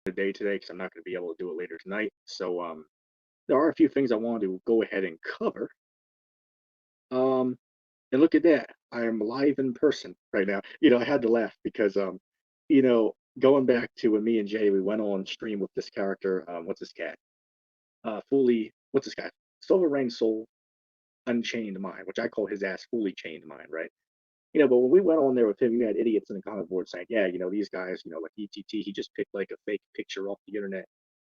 the day today because I'm not going to be able to do it later tonight. So there are a few things I wanted to go ahead and cover. Um, and look at that, I am live in person right now. I had to laugh because going back to when me and Jay we went on stream with this character. What's this cat? Fully. What's this guy? Silver Rain Soul Unchained Mind, which I call his ass Fully Chained Mind, right? But when we went on there with him, you had idiots in the comment board saying, yeah, these guys, like ETT, he just picked like a fake picture off the internet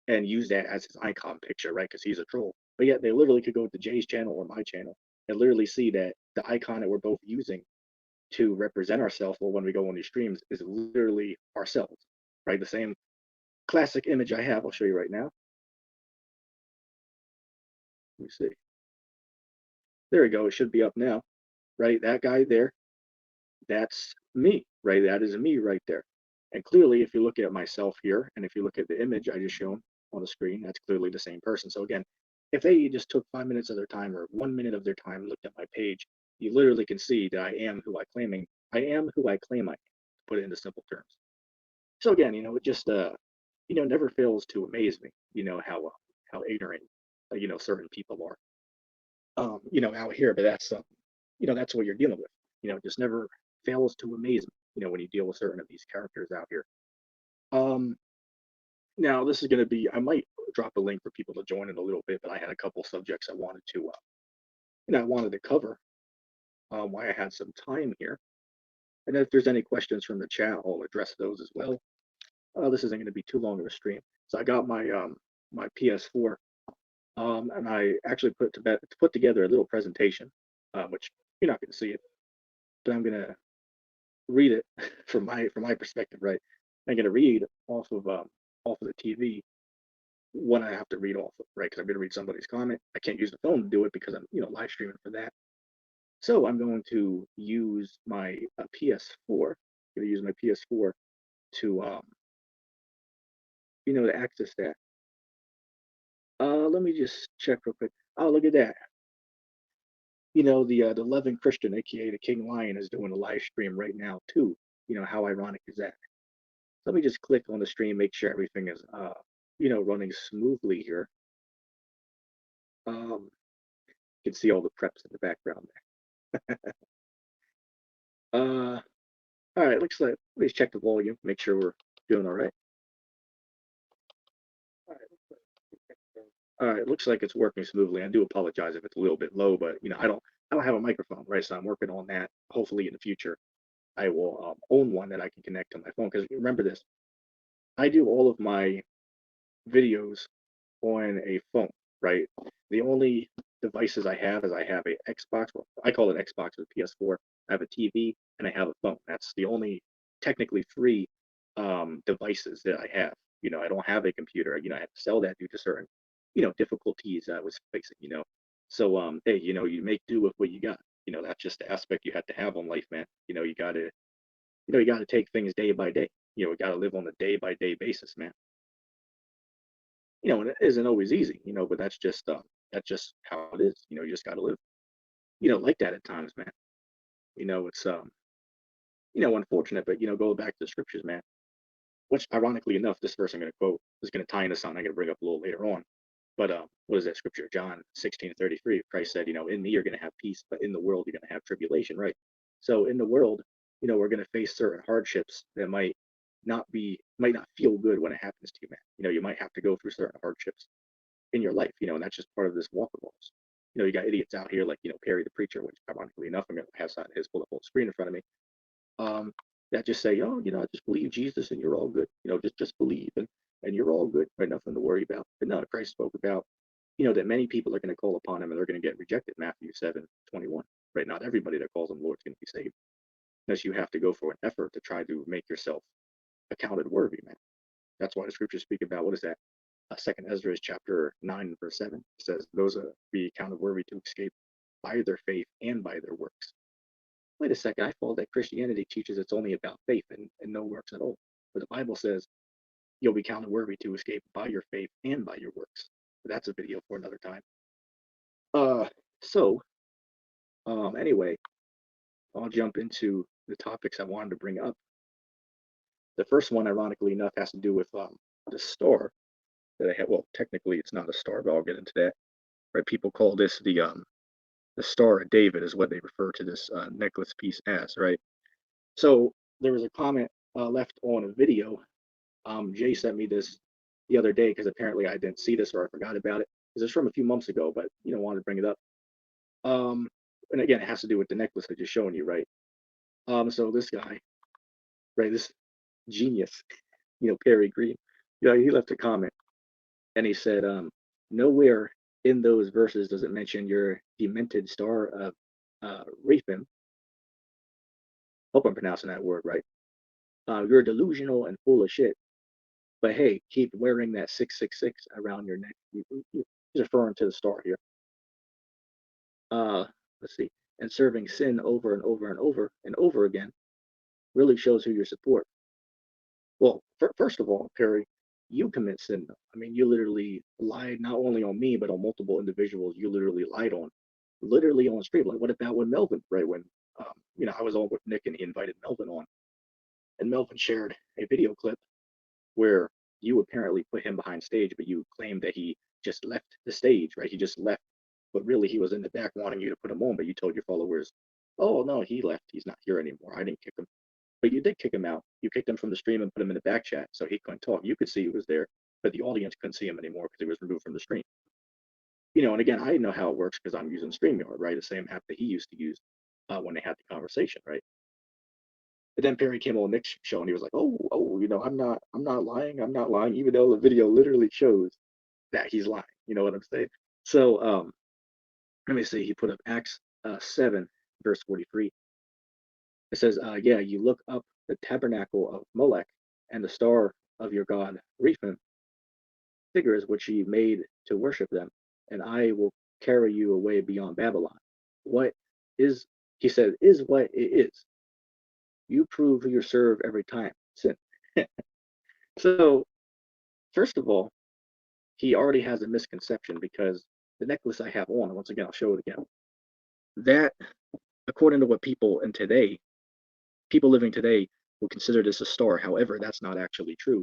and used that as his icon picture, right? Because he's a troll. But yet they literally could go to Jay's channel or my channel and literally see that the icon that we're both using to represent ourselves or when we go on these streams is literally ourselves, right? The same classic image I have, I'll show you right now. Let me see. There we go. It should be up now, right? That guy there, that's me, right? That is me right there. And clearly, if you look at myself here, and if you look at the image I just shown on the screen, that's clearly the same person. So again, if they just took 5 minutes of their time or 1 minute of their time and looked at my page, you literally can see that I am who I am who I claim I am, to put it into simple terms. So again, it just never fails to amaze me, how ignorant certain people are, out here. But that's what you're dealing with. It just never fails to amaze me, when you deal with certain of these characters out here. Um, Now this is going to be, I might drop a link for people to join in a little bit, but I had a couple subjects I wanted to, I wanted to cover, why I had some time here. And if there's any questions from the chat, I'll address those as well. This isn't going to be too long of a stream. So I got my PS4, and I actually put together a little presentation, which you're not going to see it, but I'm going to read it from my perspective, right? I'm going to read off of the TV when I have to read off of, right? Because I'm going to read somebody's comment. I can't use the phone to do it because I'm live streaming for that. So I'm going to use my PS4. I'm going to use my PS4 to to access that. Let me just check real quick. Oh, look at that. The Loving Christian, aka the King Lion, is doing a live stream right now too. How ironic is that? Let me just click on the stream, make sure everything is running smoothly here. You can see all the preps in the background there. All right, looks like let me check the volume, make sure we're doing all right. All right, looks like it's working smoothly. I do apologize if it's a little bit low, but I don't have a microphone, right? So I'm working on that. Hopefully in the future, I will own one that I can connect to my phone. Because remember this, I do all of my videos on a phone, right? The only devices I have is I have a Xbox. Well, I call it Xbox with PS4. I have a TV and I have a phone. That's the only technically three devices that I have. I don't have a computer. I had to sell that due to certain, difficulties I was facing. So hey, you make do with what you got. That's just the aspect you have to have on life, man. You gotta take things day by day. We gotta live on a day by day basis, man. And it isn't always easy, but that's just how it is. You just gotta live, like that at times, man. It's unfortunate, but go back to the scriptures, man. Which ironically enough, this verse I'm gonna quote is gonna tie into something I'm gonna bring up a little later on. But what is that scripture? John 16:33. Christ said, in me you're gonna have peace, but in the world you're gonna have tribulation, right? So in the world, we're gonna face certain hardships that might not feel good when it happens to you, man. You might have to go through certain hardships in your life, and that's just part of this walk of ours. You got idiots out here like, Perry the preacher, which ironically enough, I'm gonna have something his pull up on the screen in front of me. Um, that just say, oh, just believe Jesus and you're all good. Just believe and you're all good, right? Nothing to worry about. But no, Christ spoke about, that many people are going to call upon him and they're going to get rejected. Matthew 7:21, right? Not everybody that calls him Lord is going to be saved. Unless you have to go for an effort to try to make yourself accounted worthy, man. That's why the scriptures speak about, what is that? Second Ezra chapter 9 verse 7 says those be counted worthy to escape by their faith and by their works. Wait a second, I thought that Christianity teaches it's only about faith and no works at all. But the Bible says you'll be counted worthy to escape by your faith and by your works. But that's a video for another time. Uh, so anyway, I'll jump into the topics I wanted to bring up. The first one, ironically enough, has to do with the star that I have. Well, technically it's not a star, but I'll get into that. Right? People call this the Star of David is what they refer to this necklace piece as. Right? So there was a comment left on a video. Jay sent me this the other day because apparently I didn't see this or I forgot about it because it's from a few months ago, but wanted to bring it up. Um, and again, it has to do with the necklace I just showing you, right? So this guy, right, this genius, Perry Green, he left a comment and he said, nowhere in those verses does it mention your demented star of Raphim. Hope I'm pronouncing that word right. You're delusional and full of shit. But hey, keep wearing that 666 around your neck. He's referring to the star here. Uh, let's see. And serving sin over and over and over and over again really shows who you support. Well, first of all, Perry, you commit sin. I mean, you literally lied not only on me, but on multiple individuals you literally lied on, literally on the street. Like, what about when Melvin, right? When, I was on with Nick and he invited Melvin on, and Melvin shared a video clip where you apparently put him behind stage, but you claimed that he just left the stage, right? He just left, but really he was in the back wanting you to put him on, but you told your followers, oh, no, he left. He's not here anymore. I didn't kick him. But you did kick him out. You kicked him from the stream and put him in the back chat so he couldn't talk. You could see he was there, but the audience couldn't see him anymore because he was removed from the stream. And again, I know how it works because I'm using StreamYard, right? The same app that he used to use when they had the conversation, right? But then Perry came on Nick's show and he was like, "Oh, I'm not lying. I'm not lying," even though the video literally shows that he's lying. You know what I'm saying? So, let me see. He put up Acts 7, verse 43. It says, "Yeah, you look up the tabernacle of Molech and the star of your god Rephan, figures which he made to worship them, and I will carry you away beyond Babylon. What is," he said, "is what it is. You prove who you serve every time. Sin." So, first of all, he already has a misconception because the necklace I have on, once again, I'll show it again. That, according to what people living today will consider this a star. However, that's not actually true.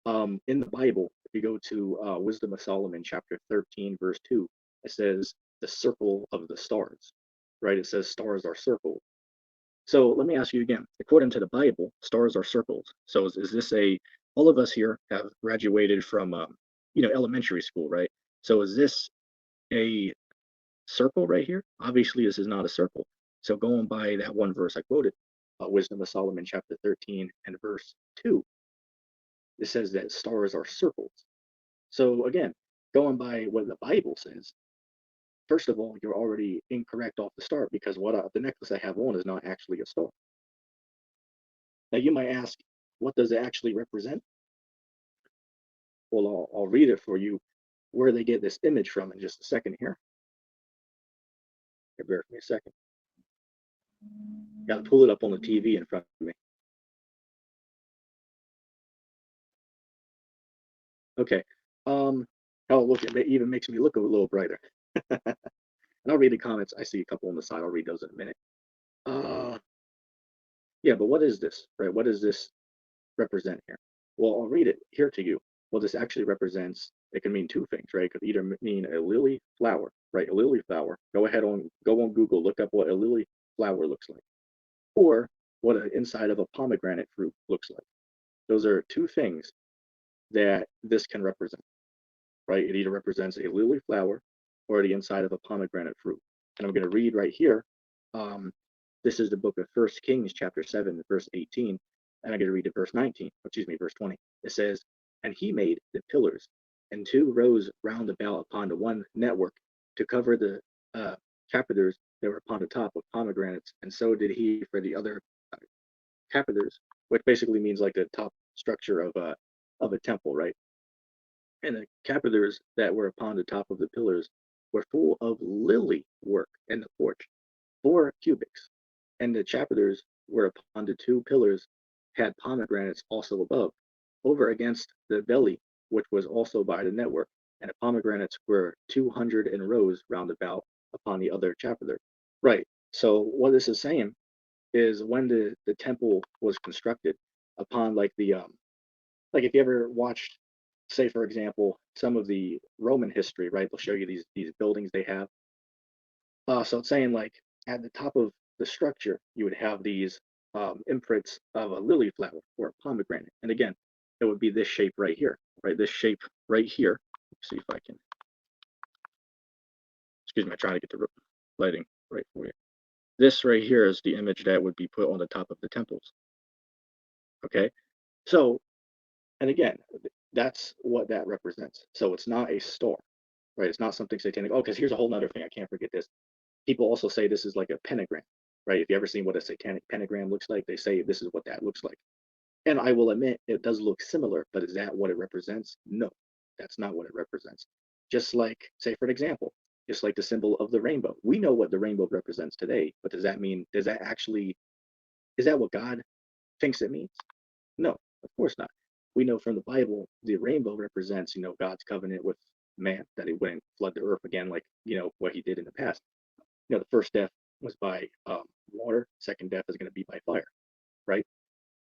In the Bible, if you go to Wisdom of Solomon, chapter 13, verse 2, it says the circle of the stars, right? It says stars are circles. So let me ask you again. According to the Bible, stars are circles. So is this all of us here have graduated from, elementary school, right? So is this a circle right here? Obviously, this is not a circle. So going by that one verse I quoted, Wisdom of Solomon, chapter 13 and verse 2, it says that stars are circles. So again, going by what the Bible says, first of all, you're already incorrect off the start because the necklace I have on is not actually a star. Now you might ask, what does it actually represent? Well, I'll read it for you where they get this image from in just a second here. Bear with me a second. Got to pull it up on the TV in front of me. Okay. Oh, look, it even makes me look a little brighter. And I'll read the comments. I see a couple on the side. I'll read those in a minute. Yeah, but what is this, right? What does this represent here? Well, I'll read it here to you. Well, this actually represents, it can mean two things, right? It could either mean a lily flower, right? A lily flower. Go on Google, look up what a lily flower looks like, or what an inside of a pomegranate fruit looks like. Those are two things that this can represent, right? It either represents a lily flower or the inside of a pomegranate fruit. And I'm going to read right here. This is the book of First Kings, chapter 7, verse 18. And I'm going to read to verse 19, verse 20. It says, "And he made the pillars and 2 rows round about upon the one network to cover the capiters that were upon the top of pomegranates. And so did he for the other capiters," which basically means like the top structure of a temple, right? And the capiters that were upon the top of the pillars were full of lily work in the porch, 4 cubits. And the chapiters were upon the 2 pillars had pomegranates also above, over against the belly, which was also by the network. And the pomegranates were 200 in rows round about upon the other chapiter. Right. So what this is saying is when the temple was constructed upon like the like if you ever watched say for example, some of the Roman history, right? They'll show you these buildings they have. So it's saying like at the top of the structure, you would have these imprints of a lily flower or a pomegranate. And again, it would be this shape right here, right? This shape right here. Let's see if I can, excuse me, I'm trying to get the lighting right for you. This right here is the image that would be put on the top of the temples. Okay. So, and again, that's what that represents. So it's not a star, right? It's not something satanic. Oh, because here's a whole nother thing. I can't forget this. People also say this is like a pentagram, right? If you ever seen what a satanic pentagram looks like, they say this is what that looks like. And I will admit it does look similar, but is that what it represents? No, that's not what it represents. Just like, say for an example, just like the symbol of the rainbow. We know what the rainbow represents today, but does that mean, does that actually, is that what God thinks it means? No, of course not. We know from the Bible the rainbow represents, God's covenant with man, that he wouldn't flood the earth again, like what he did in the past. The first death was by water. Second death is going to be by fire, right?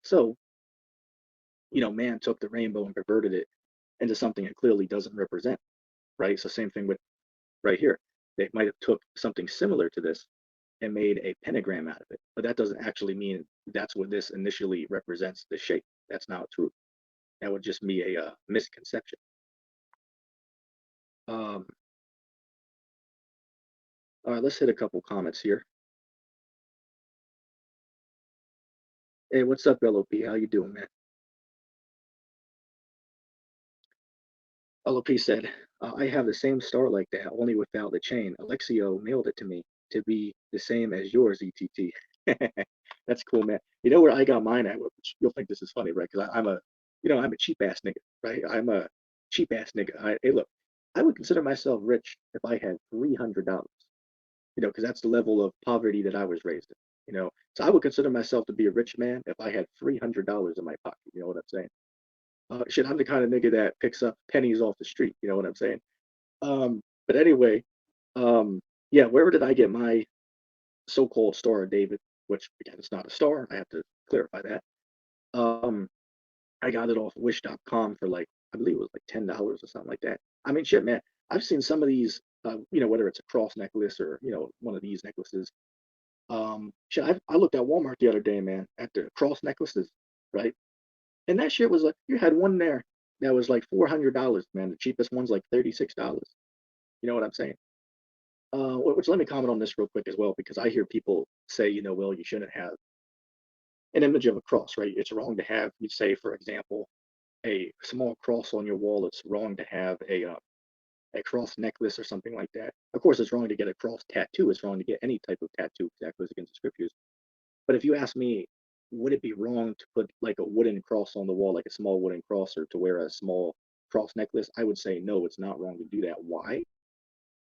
So, man took the rainbow and perverted it into something it clearly doesn't represent, right? So same thing with right here. They might have took something similar to this and made a pentagram out of it, but that doesn't actually mean that's what this initially represents, the shape. That's not true. That would just be a misconception. Um, all right, let's hit a couple comments here. Hey, what's up, LOP? How you doing, man? LOP said, I have the same star like that, only without the chain. Alexio mailed it to me to be the same as yours, ETT. That's cool, man. You know where I got mine at? Which you'll think this is funny, right? Because I'm a cheap ass nigga, right? I'm a cheap ass nigga. Hey, look, I would consider myself rich if I had $300, because that's the level of poverty that I was raised in, So I would consider myself to be a rich man if I had $300 in my pocket. You know what I'm saying? Shit, I'm the kind of nigga that picks up pennies off the street. You know what I'm saying? But anyway, um, yeah, where did I get my so-called Star of David? Which again, it's not a star. I have to clarify that. Um, I got it off Wish.com for like, I believe it was like $10 or something like that. I mean, shit, man. I've seen some of these, whether it's a cross necklace or one of these necklaces. Shit, I looked at Walmart the other day, man, at the cross necklaces, right? And that shit was like, you had one there that was like $400, man. The cheapest one's like $36. You know what I'm saying? Which let me comment on this real quick as well, because I hear people say, well, you shouldn't have an image of a cross, right? It's wrong to have, you say, for example, a small cross on your wall. It's wrong to have a cross necklace or something like that. Of course, it's wrong to get a cross tattoo. It's wrong to get any type of tattoo that goes against the scriptures. But if you ask me, would it be wrong to put like a wooden cross on the wall, like a small wooden cross, or to wear a small cross necklace? I would say no, it's not wrong to do that. Why?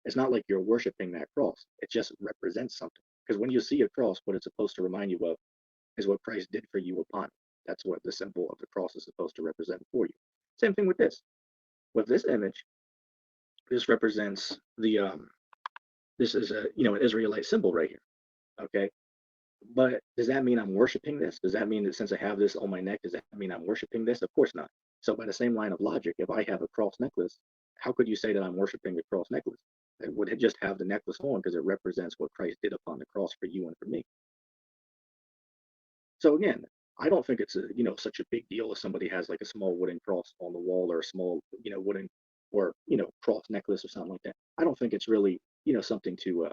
It's not like you're worshiping that cross. It just represents something. Because when you see a cross, what it's supposed to remind you of is what Christ did for you upon it. That's what the symbol of the cross is supposed to represent for you. Same thing with this. With this image, this represents this is an Israelite symbol right here. Okay. But does that mean I'm worshiping this? Does that mean that since I have this on my neck, does that mean I'm worshiping this? Of course not. So by the same line of logic, if I have a cross necklace, how could you say that I'm worshiping the cross necklace? It would just have the necklace on because it represents what Christ did upon the cross for you and for me. So again, I don't think it's such a big deal if somebody has like a small wooden cross on the wall or a small wooden or cross necklace or something like that. I don't think it's really something to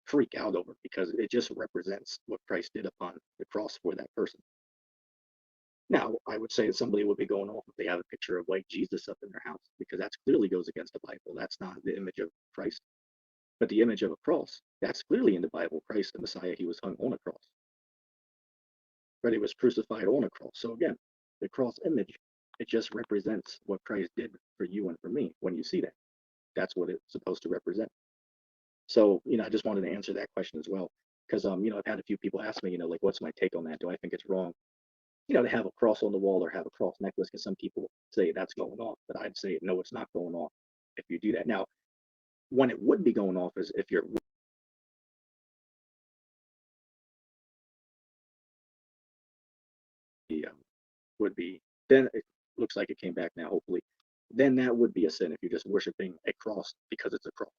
freak out over because it just represents what Christ did upon the cross for that person. Now, I would say that somebody would be going off if they have a picture of white Jesus up in their house because that clearly goes against the Bible. That's not the image of Christ. But the image of a cross, that's clearly in the Bible. Christ, the Messiah, he was hung on a cross, but he was crucified on a cross. So again, the cross image, it just represents what Christ did for you and for me. When you see that, that's what it's supposed to represent. So, I just wanted to answer that question as well. Because I've had a few people ask me, like, what's my take on that? Do I think it's wrong, to have a cross on the wall or have a cross necklace? Because some people say that's going off, but I'd say no, it's not going off if you do that. Now, when it would be going off is if you're would be then it looks like it came back now, hopefully. then that would be a sin if you're just worshiping a cross because it's a cross.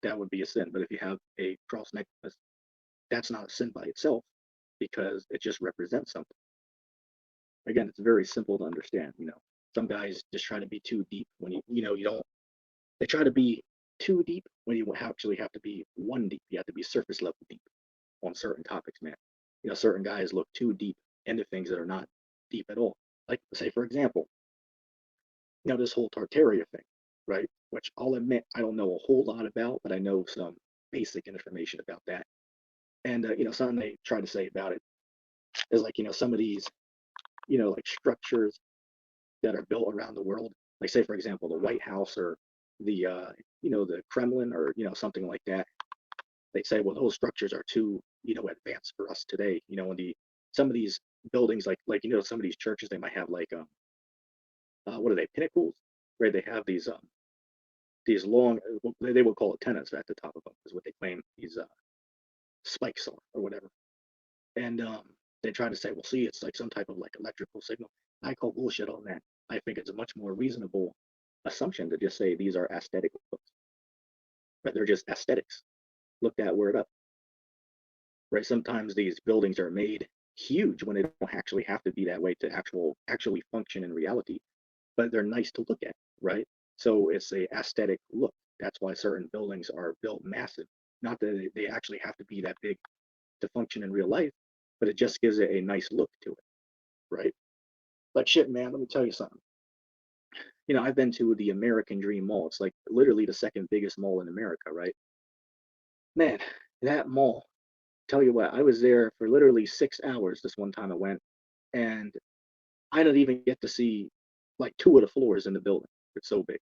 That would be a sin. But if you have a cross necklace, that's not a sin by itself because it just represents something. Again, it's very simple to understand. Some guys just try to be too deep when you don't. They try to be too deep when you actually have to be one deep. You have to be surface level deep on certain topics, man. Certain guys look too deep into things that are not deep at all. Like, say, for example, this whole Tartaria thing, right? Which I'll admit I don't know a whole lot about, but I know some basic information about that. And something they try to say about it is like, some of these, like structures that are built around the world, like say, for example, the White House or the, the Kremlin or something like that. They say, well, those structures are too, advanced for us today. And some of these buildings, like some of these churches, they might have like what are they, pinnacles, where they have these long, they would call it tenants at the top of them, is what they claim these spikes are or whatever. And they try to say, well, see, it's like some type of like electrical signal. I call bullshit on that. I think it's a much more reasonable assumption to just say these are aesthetic looks, but they're just aesthetics. Look that word up, right? Sometimes these buildings are made huge when they don't actually have to be that way to actually function in reality, but they're nice to look at, right? So it's a aesthetic look. That's why certain buildings are built massive. Not that they actually have to be that big to function in real life, but it just gives it a nice look to it, right? Like shit, man, let me tell you something. I've been to the American Dream Mall. It's like literally the second biggest mall in America, right? Man, that mall, tell you what, I was there for literally 6 hours this one time I went, and I didn't even get to see like two of the floors in the building. It's so big.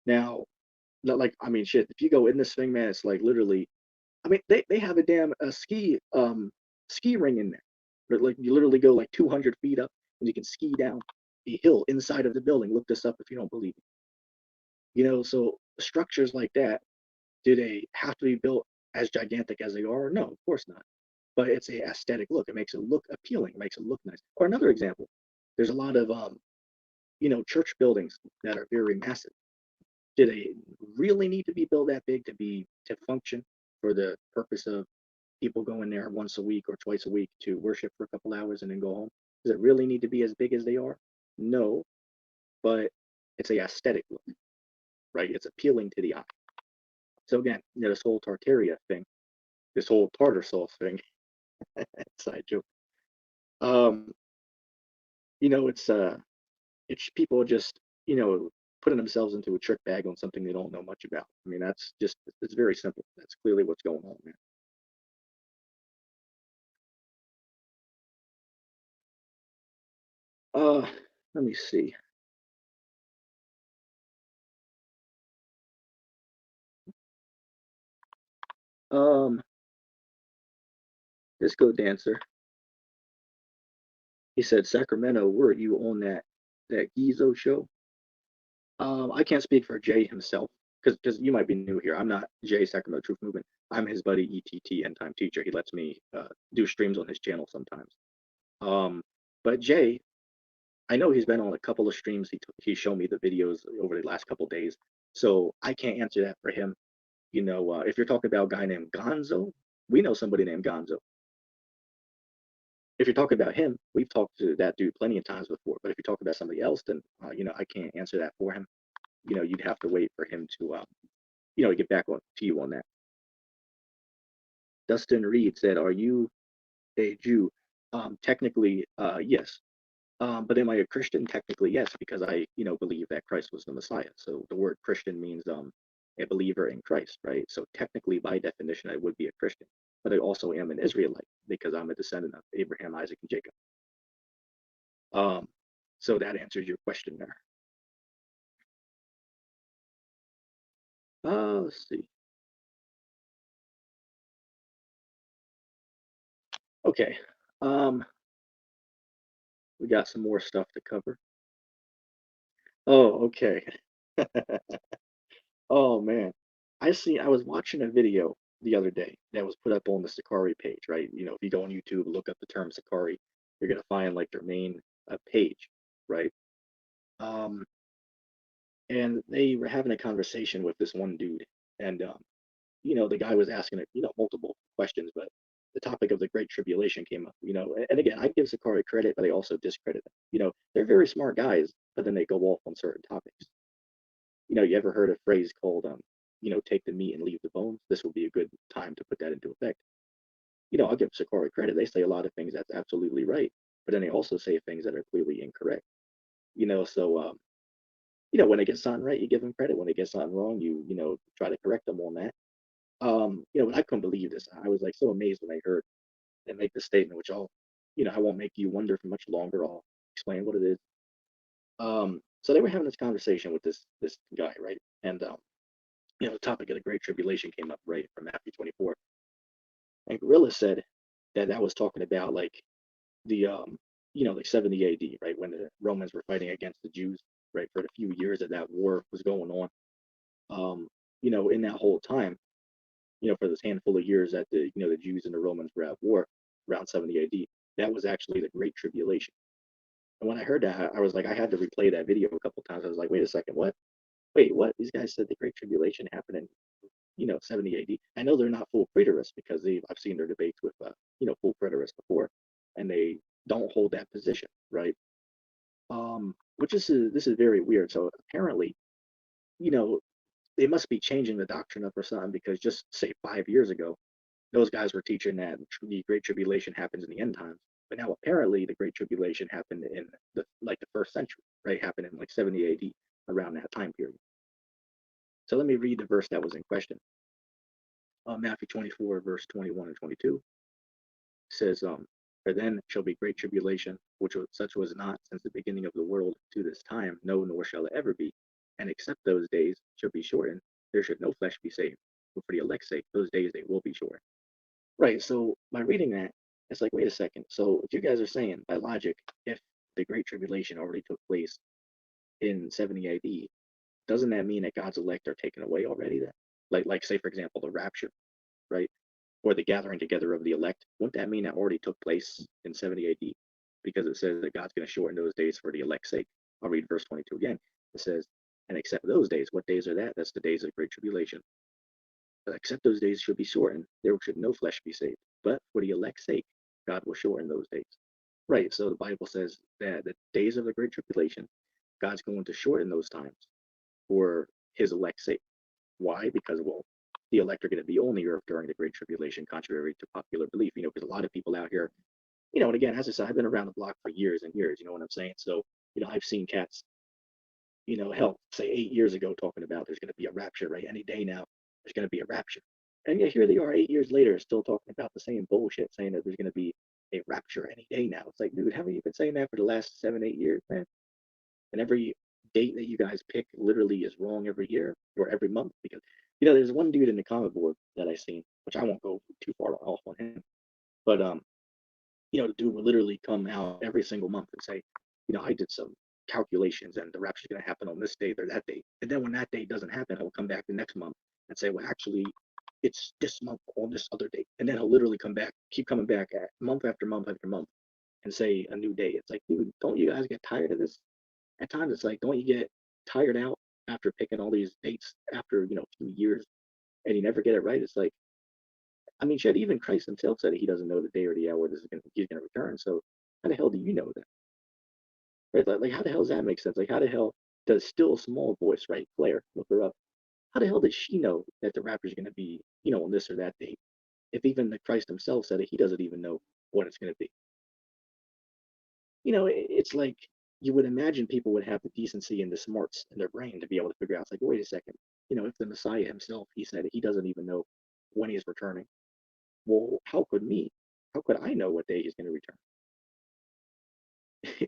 Now, not like, I mean, shit, if you go in this thing, man, it's like literally, I mean, they have a damn ski ring in there. But like you literally go like 200 feet up and you can ski down the hill inside of the building. Look this up if you don't believe me. So structures like that, do they have to be built as gigantic as they are? No, of course not. But it's a aesthetic look. It makes it look appealing. It makes it look nice. Or another example, there's a lot of church buildings that are very massive. Do they really need to be built that big to function for the purpose of people going there once a week or twice a week to worship for a couple hours and then go home? Does it really need to be as big as they are? No, but it's a aesthetic look, right? It's appealing to the eye. So again, this whole Tartaria thing, this whole tartar sauce thing, side joke. Um, it's people just putting themselves into a trick bag on something they don't know much about. I mean, it's very simple. That's clearly what's going on, man. Uh, let me see. Um, Disco Dancer. He said, Sacramento, were you on that Gizo show? I can't speak for Jay himself because you might be new here. I'm not Jay Sacramento Truth Movement. I'm his buddy ETT, End Time Teacher. He lets me do streams on his channel sometimes. Um, but Jay, I know he's been on a couple of streams. He showed me the videos over the last couple of days, so I can't answer that for him. If you're talking about a guy named Gonzo, we know somebody named Gonzo. If you're talking about him, we've talked to that dude plenty of times before. But if you're talking about somebody else, then I can't answer that for him. You'd have to wait for him to get back to you on that. Dustin Reed said, "Are you a Jew?" Technically, yes. But am I a Christian? Technically, yes, because I believe that Christ was the Messiah. So the word Christian means a believer in Christ, right? So technically, by definition, I would be a Christian. But I also am an Israelite because I'm a descendant of Abraham, Isaac, and Jacob. Um, so that answers your question there. Let's see. Okay. Um, we got some more stuff to cover. Oh, okay. Oh man. I was watching a video the other day that was put up on the Sicarii page, right? If you go on YouTube and look up the term Sicarii, you're gonna find like their main page, right? Um, and they were having a conversation with this one dude, and the guy was asking it, multiple questions, but the topic of the Great Tribulation came up, and again, I give Sicarii credit, but I also discredit them. They're very smart guys, but then they go off on certain topics. You ever heard a phrase called, take the meat and leave the bones? This will be a good time to put that into effect. I'll give Sicarii credit. They say a lot of things that's absolutely right, but then they also say things that are clearly incorrect. So when they get something right, you give them credit. When they get something wrong, you try to correct them on that. But I couldn't believe this. I was like so amazed when I heard them make the statement, which I won't make you wonder for much longer. I'll explain what it is. So they were having this conversation with this guy, right? And the topic of the Great Tribulation came up, right, from Matthew 24. And Gorilla said that was talking about like the like 70 AD, right, when the Romans were fighting against the Jews, right, for the few years that war was going on. In that whole time, for this handful of years that the Jews and the Romans were at war around 70 AD, that was actually the Great Tribulation. And when I heard that, I was like, I had to replay that video a couple times. I was like, wait a second, what? Wait, what? These guys said the Great Tribulation happened in 70 AD. I know they're not full preterists because I've seen their debates with full preterists before, and they don't hold that position, right? Which this is very weird. So apparently, you know, they must be changing the doctrine up or something because just say 5 years ago, those guys were teaching that the Great Tribulation happens in the end times. But now apparently the Great Tribulation happened in the first century, right? Happened in like 70 AD, around that time period. So let me read the verse that was in question. Matthew 24, verse 21 and 22 says, For then shall be great tribulation, such was not since the beginning of the world to this time, no, nor shall it ever be. And except those days shall be shortened, there should no flesh be saved. But for the elect's sake, those days they will be shortened. Right. So by reading that, it's like, wait a second. So if you guys are saying by logic, if the Great Tribulation already took place in 70 AD, doesn't that mean that God's elect are taken away already then? Like say for example, the rapture, right? Or the gathering together of the elect. Wouldn't that mean that already took place in 70 AD? Because it says that God's going to shorten those days for the elect's sake. I'll read verse 22 again. It says, and except those days, what days are that? That's the days of great tribulation. But except those days should be shortened, there should no flesh be saved. But for the elect's sake, God will shorten those days. Right. So the Bible says that the days of the great tribulation, God's going to shorten those times for his elect's sake. Why? Because, well, the elect are going to be on the earth during the Great Tribulation, contrary to popular belief, because a lot of people out here, and again, as I said, I've been around the block for years and years, you know what I'm saying? So, I've seen cats, hell, say 8 years ago talking about there's going to be a rapture, right? Any day now, there's going to be a rapture. And yet here they are 8 years later, still talking about the same bullshit, saying that there's going to be a rapture any day now. It's like, dude, haven't you been saying that for the last 7, 8 years, man? And every date that you guys pick literally is wrong every year or every month because there's one dude in the comic board that I seen, which I won't go too far off on him, but the dude will literally come out every single month and say, I did some calculations and the rapture's gonna happen on this date or that date. And then when that date doesn't happen, he'll come back the next month and say, well, actually, it's this month on this other date. And then he'll literally keep coming back at month after month after month and say a new day. It's like, dude, don't you guys get tired of this? At times it's like, don't you get tired out after picking all these dates after a few years and you never get it right? It's like, I mean, shit, even Christ himself said he doesn't know the day or the hour he's gonna return. So how the hell do you know that? Right? Like how the hell does that make sense? Like how the hell does still a small voice, right? Claire, look her up. How the hell does she know that the rapper's gonna be, on this or that date? If even the Christ himself said it, he doesn't even know what it's gonna be. It's like you would imagine people would have the decency and the smarts in their brain to be able to figure out. It's like, wait a second, if the Messiah himself, he said he doesn't even know when he's returning. Well, how could I know what day he's going to return?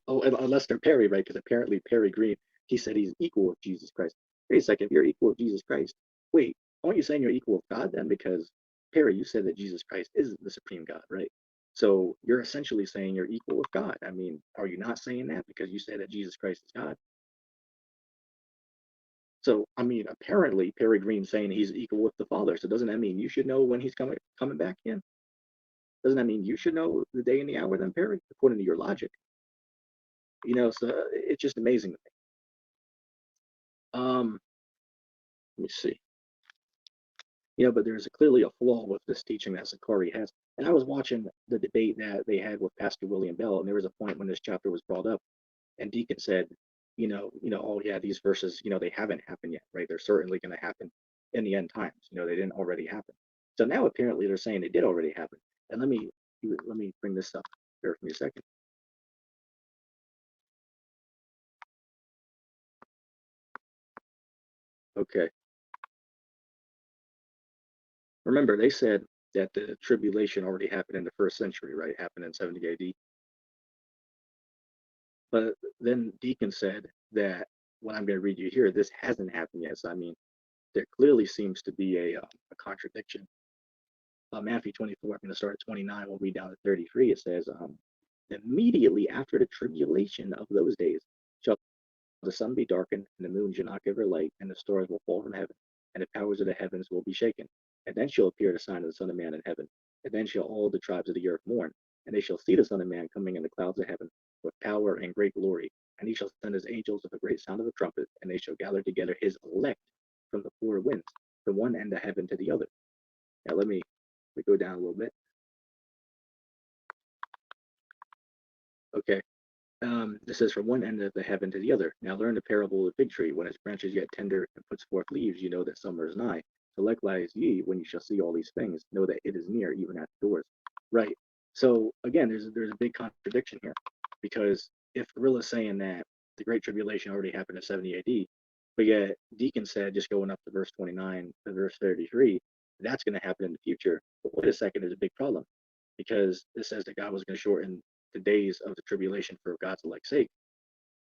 Oh, unless they're Perry, right? Because apparently Perry Green, he said he's equal with Jesus Christ. Wait a second, if you're equal with Jesus Christ, wait, aren't you saying you're equal with God then? Because Perry, you said that Jesus Christ is the supreme God, right? So you're essentially saying you're equal with God. I mean, are you not saying that because you say that Jesus Christ is God? So I mean, apparently Perry Green's saying he's equal with the Father. So doesn't that mean you should know when he's coming back in? Doesn't that mean you should know the day and the hour then, Perry, according to your logic? So it's just amazing to me. Let me see. Yeah, but there's clearly a flaw with this teaching that Sicarii has. And I was watching the debate that they had with Pastor William Bell, and there was a point when this chapter was brought up, and Deacon said, oh yeah, these verses, they haven't happened yet, right? They're certainly going to happen in the end times. They didn't already happen. So now apparently they're saying they did already happen. And let me bring this up. Bear with me a second. Okay. Remember, they said that the tribulation already happened in the first century, right? It happened in 70 AD. But then Deacon said that what I'm going to read you here, this hasn't happened yet. So, I mean, there clearly seems to be a contradiction. Matthew 24, I'm going to start at 29, we'll read down to 33. It says, immediately after the tribulation of those days shall the sun be darkened, and the moon shall not give her light, and the stars will fall from heaven, and the powers of the heavens will be shaken. And then shall appear the sign of the Son of Man in heaven. And then shall all the tribes of the earth mourn, and they shall see the Son of Man coming in the clouds of heaven with power and great glory. And he shall send his angels with a great sound of a trumpet, and they shall gather together his elect from the four winds, from one end of heaven to the other. Now let me go down a little bit. Okay. This says from one end of the heaven to the other. Now learn the parable of the fig tree. When its branch is yet tender and puts forth leaves, you know that summer is nigh. So likewise ye, when you shall see all these things, know that it is near, even at the doors. Right. So again, there's a big contradiction here, because if Gorilla's saying that the Great Tribulation already happened in 70 AD, but yet Deacon said, just going up to verse 29 to verse 33, that's going to happen in the future. But wait a second, there's a big problem, because it says that God was going to shorten the days of the tribulation for God's elect's sake.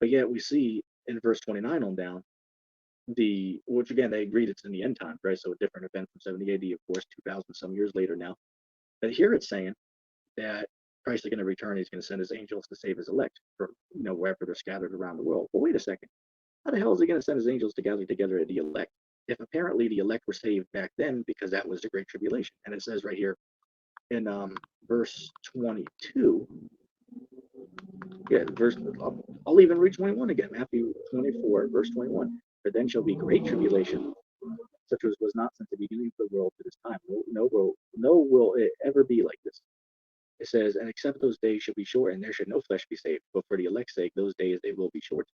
But yet we see in verse 29 on down, which again, they agreed it's in the end time, right? So a different event from 70 AD, of course, 2,000 some years later now. But here it's saying that Christ is going to return. He's going to send his angels to save his elect for, wherever they're scattered around the world. But wait a second. How the hell is he going to send his angels to gather together the elect? If apparently the elect were saved back then because that was the Great Tribulation. And it says right here in verse 22, yeah, I'll even read 21 again. Matthew 24, verse 21. For then shall be great tribulation, such as was not since the beginning of the world to this time. No will it ever be like this. It says, and except those days shall be short, and there should no flesh be saved. But for the elect's sake, those days they will be short.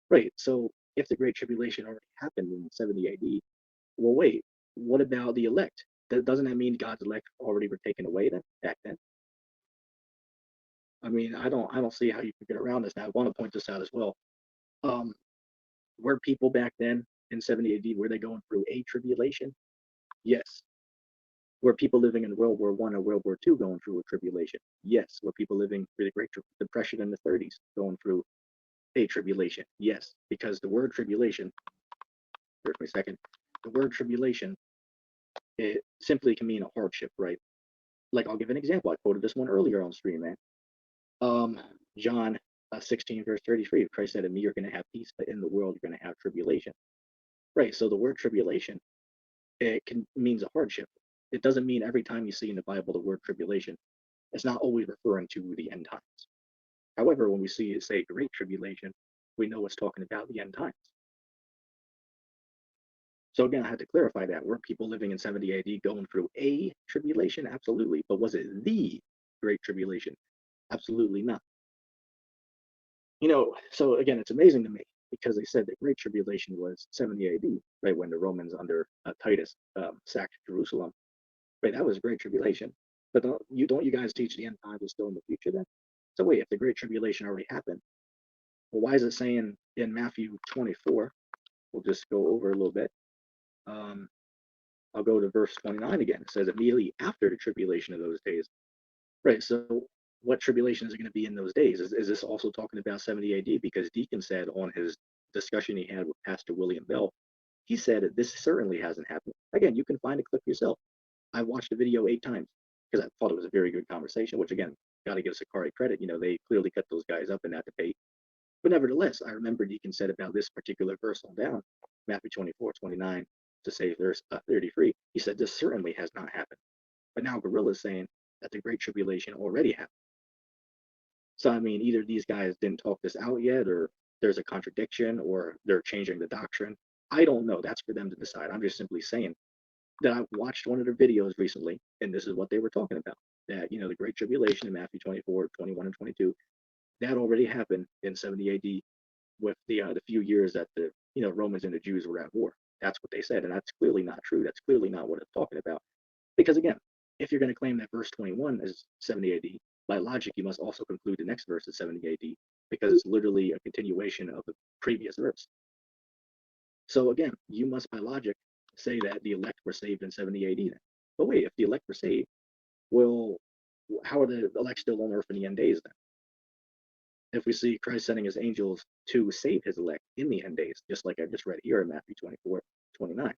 Right. So if the great tribulation already happened in 70 AD, well, wait, what about the elect? Doesn't that mean God's elect already were taken away then back then? I mean, I don't see how you can get around this. Now, I want to point this out as well. Um, were people back then in 70 AD, were they going through a tribulation? Yes. Were people living in World War One or World War Two going through a tribulation? Yes. Were people living through the Great Depression in the 30s going through a tribulation? Yes. Because the word tribulation, wait a second, the word tribulation, it simply can mean a hardship, right? Like, I'll give an example. I quoted this one earlier on stream, man. John 16, verse 33, Christ said, in me, you're going to have peace, but in the world, you're going to have tribulation. Right. So the word tribulation, it means a hardship. It doesn't mean every time you see in the Bible the word tribulation, it's not always referring to the end times. However, when we see it say great tribulation, we know it's talking about the end times. So again, I had to clarify that. Were people living in 70 AD going through a tribulation? Absolutely. But was it the great tribulation? Absolutely not. So again, it's amazing to me because they said the Great Tribulation was 70 AD, right when the Romans under Titus sacked Jerusalem. Right, that was a Great Tribulation. But don't you guys teach the end times is still in the future then? So wait, if the Great Tribulation already happened, well, why is it saying in Matthew 24? We'll just go over a little bit. I'll go to verse 29 again. It says immediately after the tribulation of those days. Right. So what tribulation is it going to be in those days? Is this also talking about 70 AD? Because Deacon said on his discussion he had with Pastor William Bell, he said that this certainly hasn't happened. Again, you can find a clip yourself. I watched the video 8 times because I thought it was a very good conversation, which again, got to give Sicarii credit. They clearly cut those guys up in that debate. But nevertheless, I remember Deacon said about this particular verse on down, Matthew 24, 29, to say verse 33. He said, this certainly has not happened. But now Gorilla's saying that the Great Tribulation already happened. So, I mean, either these guys didn't talk this out yet, or there's a contradiction or they're changing the doctrine. I don't know. That's for them to decide. I'm just simply saying that I watched one of their videos recently, and this is what they were talking about. That, the Great Tribulation in Matthew 24, 21, and 22, that already happened in 70 AD with the few years that the Romans and the Jews were at war. That's what they said, and that's clearly not true. That's clearly not what it's talking about. Because again, if you're going to claim that verse 21 is 70 AD, by logic, you must also conclude the next verse is 70 AD because it's literally a continuation of the previous verse. So again, you must, by logic, say that the elect were saved in 70 AD then. But wait, if the elect were saved, well, how are the elect still on earth in the end days then? If we see Christ sending his angels to save his elect in the end days, just like I just read here in Matthew 24, 29.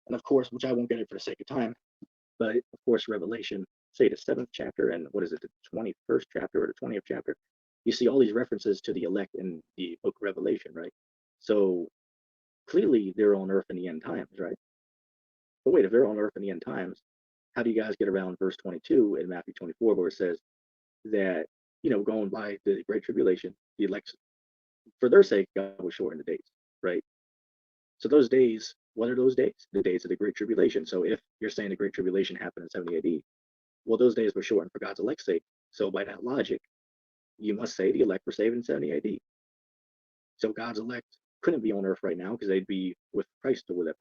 And of course, which I won't get it for the sake of time, but of course, Revelation, say the 7th chapter, and what is it, the 21st chapter or the 20th chapter, you see all these references to the elect in the book of Revelation, right? So clearly they're on earth in the end times, right? But wait, if they're on earth in the end times, how do you guys get around verse 22 in Matthew 24 where it says that, going by the Great Tribulation, the elect, for their sake, God will shorten the days, right? So those days, what are those days? The days of the Great Tribulation. So if you're saying the Great Tribulation happened in 70 AD, well, those days were shortened for God's elect's sake. So by that logic, you must say the elect were saved in 70 AD. So God's elect couldn't be on earth right now because they'd be with Christ or whatever.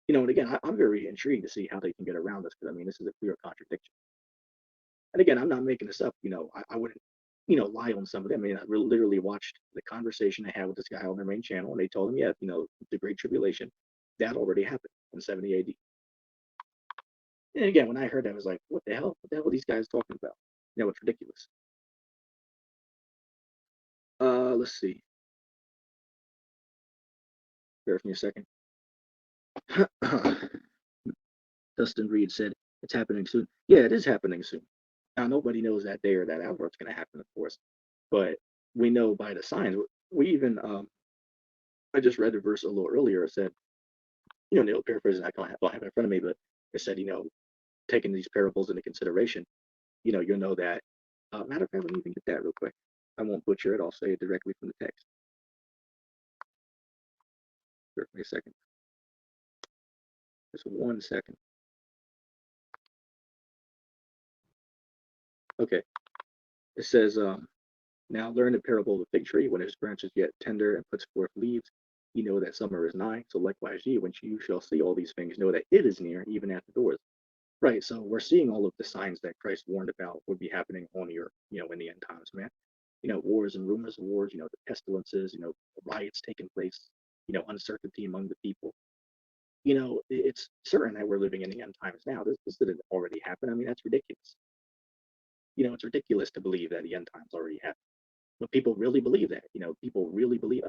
And again, I'm very intrigued to see how they can get around this because I mean, this is a clear contradiction. And again, I'm not making this up. I wouldn't, lie on some of them. I mean, I literally watched the conversation I had with this guy on their main channel, and they told him, yeah, the Great Tribulation, that already happened in 70 AD. And again, when I heard that, I was like, what the hell? What the hell are these guys talking about? It's ridiculous. Let's see. Bear with me a second. Dustin Reed said, it's happening soon. Yeah, it is happening soon. Now, nobody knows that day or that hour it's going to happen, of course. But we know by the signs. We even, I just read a verse a little earlier. It said, Neil paraphrasing, I don't have it in front of me, but it said, taking these parables into consideration, you'll know that. Matter of fact, let me even get that real quick. I won't butcher it. I'll say it directly from the text. Wait a second. Just 1 second. Okay. It says, now learn the parable of the fig tree. When its branch is yet tender and puts forth leaves, you know that summer is nigh. So likewise ye, when you shall see all these things, know that it is near, even at the doors. Right. So we're seeing all of the signs that Christ warned about would be happening on the earth, in the end times, man. Wars and rumors of wars, the pestilences, riots taking place, uncertainty among the people. It's certain that we're living in the end times now. This didn't already happen. I mean, that's ridiculous. It's ridiculous to believe that the end times already happened. But people really believe that. People really believe.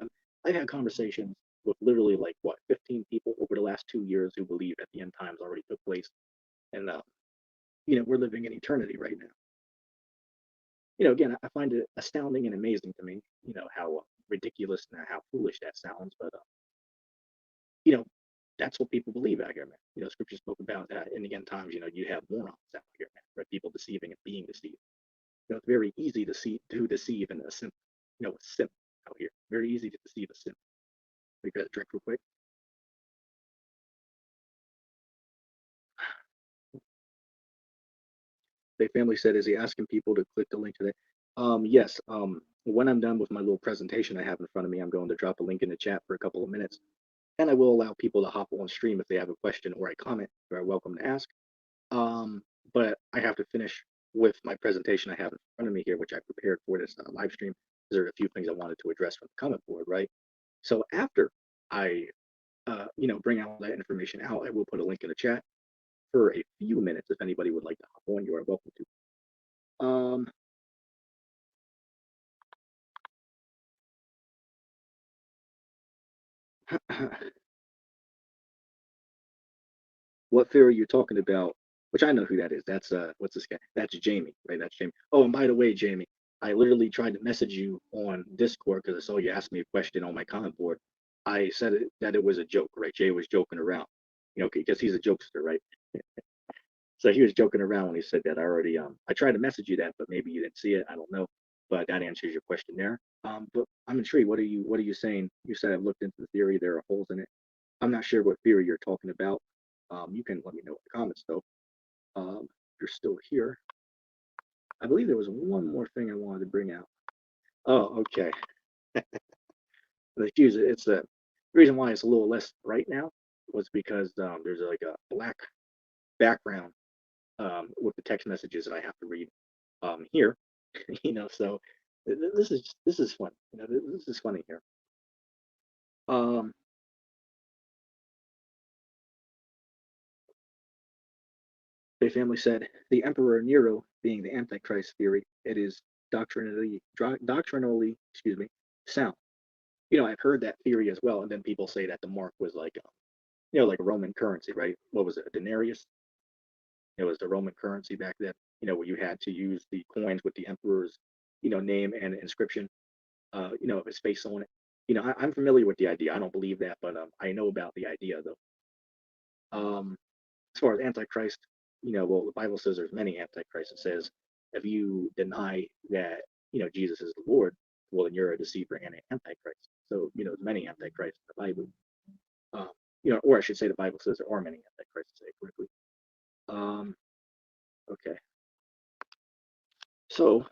I've had conversations with literally like what 15 people over the last 2 years who believe that the end times already took place, and we're living in eternity right now. Again, I find it astounding and amazing to me. How ridiculous and how foolish that sounds, but you know, that's what people believe out here, man. Scripture spoke about that in the end times. You have morons out here, man, right? People deceiving and being deceived. It's very easy to deceive and a simp. A simp out here. Very easy to deceive a simp. We got a drink real quick. The family said, is he asking people to click the link today? Yes. When I'm done with my little presentation I have in front of me, I'm going to drop a link in the chat for a couple of minutes. And I will allow people to hop on stream if they have a question or a comment. They're welcome to ask. But I have to finish with my presentation I have in front of me here, which I prepared for this live stream. There are a few things I wanted to address from the comment board, right? So after I, bring all that information out, I will put a link in the chat for a few minutes. If anybody would like to hop on, you are welcome to. What fear are you talking about? Which I know who that is. That's what's this guy? That's Jamie, right? That's Jamie. Oh, and by the way, Jamie, I literally tried to message you on Discord because I saw you asked me a question on my comment board. I said that it was a joke, right? Jay was joking around, because he's a jokester, right? So he was joking around when he said that. I tried to message you that, but maybe you didn't see it. I don't know. but that answers your question there. But I'm intrigued. What are you saying? You said I've looked into the theory. There are holes in it. I'm not sure what theory you're talking about. You can let me know in the comments though. If you're still here. I believe there was one more thing I wanted to bring out. Oh, okay. It's the reason why it's a little less bright now was because there's like a black background with the text messages that I have to read here. So this is fun. This is funny here. Um, the family said the Emperor Nero being the Antichrist theory, it is doctrinally, excuse me, sound. I've heard that theory as well, and then people say that the mark was like, like a Roman currency, right? What was it, a denarius? It was the Roman currency back then. Where you had to use the coins with the emperor's, name and inscription, of his face on it. I'm familiar with the idea. I don't believe that, but I know about the idea though. As far as Antichrist, well, the Bible says there's many Antichrists. It says if you deny that, Jesus is the Lord, well, then you're a deceiver and an Antichrist. So, there's many Antichrists in the Bible. Or I should say the Bible says there are many Antichrists, to say it correctly. Okay. So,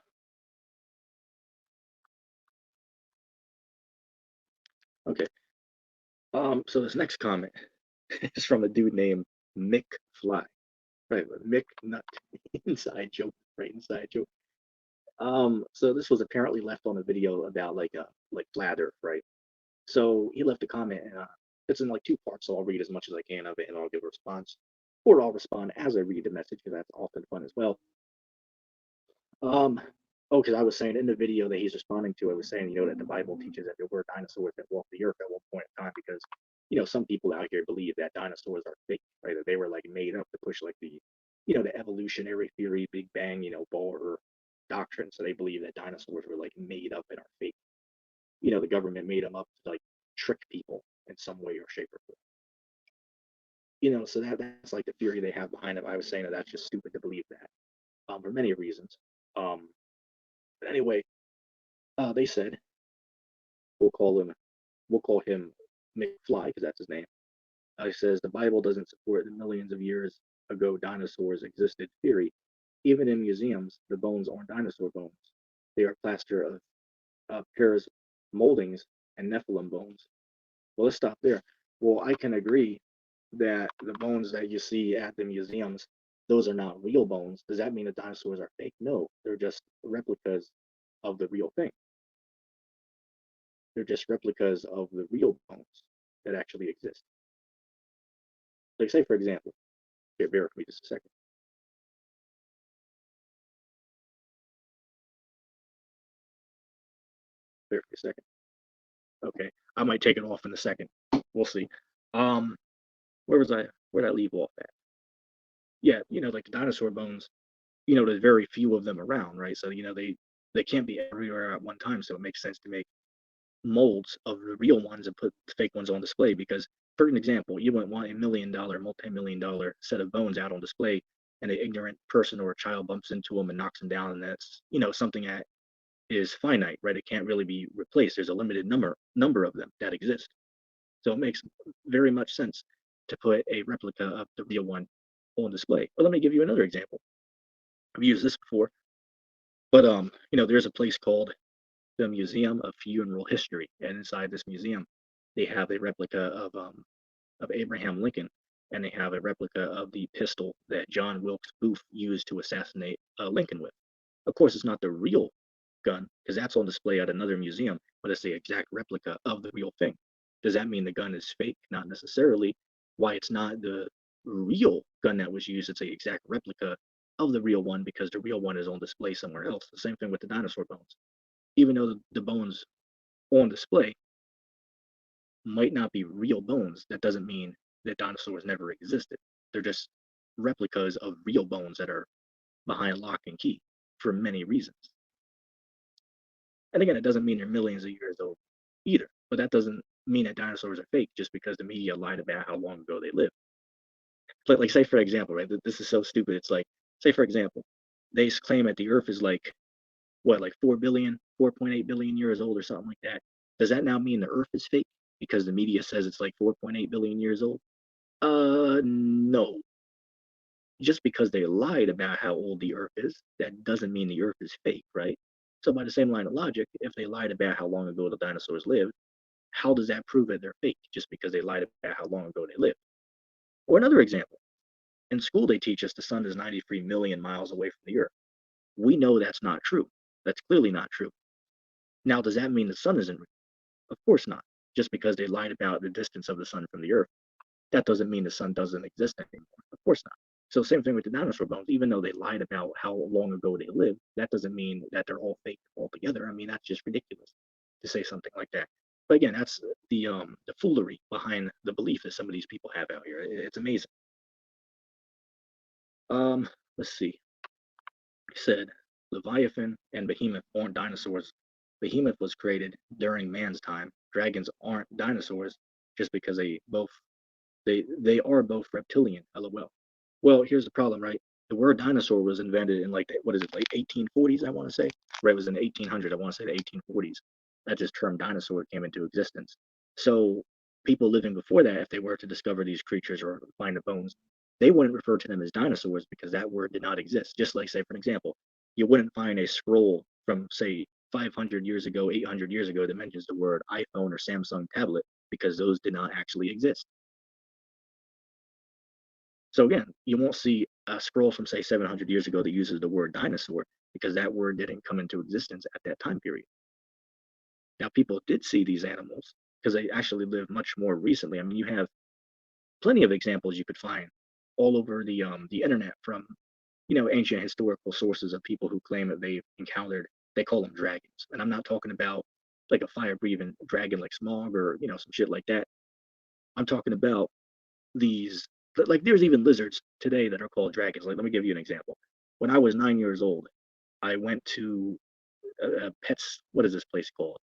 okay. So this next comment is from a dude named Mick Fly. Right, Mick Nut. Inside joke, right? Inside joke. So this was apparently left on a video about like flat Earth, right? So he left a comment, and it's in like two parts, so I'll read as much as I can of it, and I'll give a response, or I'll respond as I read the message, because that's often fun as well. Um, oh, because I was saying in the video that he's responding to, I was saying, that the Bible teaches that there were dinosaurs that walked the earth at one point in time, because some people out here believe that dinosaurs are fake, right? That they were like made up to push like the evolutionary theory, Big Bang, ball Earth doctrine. So they believe that dinosaurs were like made up and are fake. The government made them up to like trick people in some way or shape or form. So that's like the theory they have behind it. I was saying that that's just stupid to believe that, for many reasons. Um, but anyway, they said we'll call him we'll call him McFly because that's his name. He says the Bible doesn't support the millions of years ago dinosaurs existed theory. Even in museums, the bones aren't dinosaur bones. They are plaster of Paris moldings and Nephilim bones. Well, let's stop there. Well, I can agree that the bones that you see at the museums, those are not real bones. Does that mean the dinosaurs are fake? No, they're just replicas of the real thing. They're just replicas of the real bones that actually exist. Like, say, for example, here, bear with me just a second. Bear with me a second. Okay, I might take it off in a second. We'll see. Um, where was I? Where did I leave off at? Yeah, like the dinosaur bones. There's very few of them around, right? So they can't be everywhere at one time. So it makes sense to make molds of the real ones and put the fake ones on display. Because, for an example, you wouldn't want $1 million, multi-million-dollar set of bones out on display, and an ignorant person or a child bumps into them and knocks them down, and that's something that is finite, right? It can't really be replaced. There's a limited number of them that exist. So it makes very much sense to put a replica of the real one on display. Well, let me give you another example. I've used this before, but there's a place called the Museum of Funeral History, and inside this museum, they have a replica of Abraham Lincoln, and they have a replica of the pistol that John Wilkes Booth used to assassinate Lincoln with. Of course, it's not the real gun because that's on display at another museum, but it's the exact replica of the real thing. Does that mean the gun is fake? Not necessarily. Why it's not the real gun that was used, it's the exact replica of the real one because the real one is on display somewhere else. The same thing with the dinosaur bones. Even though the bones on display might not be real bones, that doesn't mean that dinosaurs never existed. They're just replicas of real bones that are behind lock and key for many reasons. And again, it doesn't mean they're millions of years old either, but that doesn't mean that dinosaurs are fake just because the media lied about how long ago they lived. But like, say for example, right? This is so stupid. It's like, say for example, they claim that the Earth is like what, like 4.8 billion years old or something like that. Does that now mean the Earth is fake because the media says it's like 4.8 billion years old? No. Just because they lied about how old the Earth is, that doesn't mean the Earth is fake, right? So by the same line of logic, if they lied about how long ago the dinosaurs lived, how does that prove that they're fake just because they lied about how long ago they lived? Or another example, in school they teach us the sun is 93 million miles away from the Earth. We know that's not true. That's clearly not true. Now, does that mean the sun isn't real? Of course not. Just because they lied about the distance of the sun from the Earth, that doesn't mean the sun doesn't exist anymore. Of course not. So same thing with the dinosaur bones. Even though they lied about how long ago they lived, that doesn't mean that they're all fake altogether. I mean, that's just ridiculous to say something like that. But again, that's the foolery behind the belief that some of these people have out here. It's amazing. Let's see. He said Leviathan and Behemoth aren't dinosaurs. Behemoth was created during man's time. Dragons aren't dinosaurs just because they are both reptilian. LOL. Well, here's the problem, right? The word dinosaur was invented in like what is it, like 1840s? I want to say, right? It was in 1800. I want to say the 1840s that this term dinosaur came into existence. So people living before that, if they were to discover these creatures or find the bones, they wouldn't refer to them as dinosaurs because that word did not exist. Just like, say, for an example, you wouldn't find a scroll from say 500 years ago, 800 years ago that mentions the word iPhone or Samsung tablet because those did not actually exist. So again, you won't see a scroll from say 700 years ago that uses the word dinosaur because that word didn't come into existence at that time period. Now people did see these animals because they actually lived much more recently. I mean, you have plenty of examples you could find all over the internet from ancient historical sources of people who claim that they've encountered, they call them dragons. And I'm not talking about like a fire breathing dragon like Smog or some shit like that. I'm talking about these, like there's even lizards today that are called dragons. Like let me give you an example. When I was 9 years old, I went to a pets, what is this place called,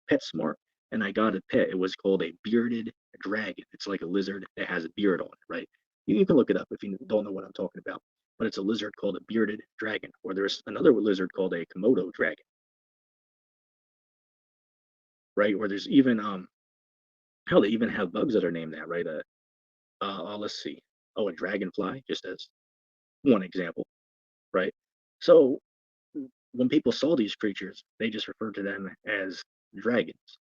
PetSmart, and I got a pet. It was called a bearded dragon. It's like a lizard that has a beard on it, right? You can look it up if you don't know what I'm talking about, but it's a lizard called a bearded dragon. Or there's another lizard called a komodo dragon, right? Or there's even hell, they even have bugs that are named that, right? Let's see. Oh, a dragonfly, just as one example, right? So when people saw these creatures, they just referred to them as dragons.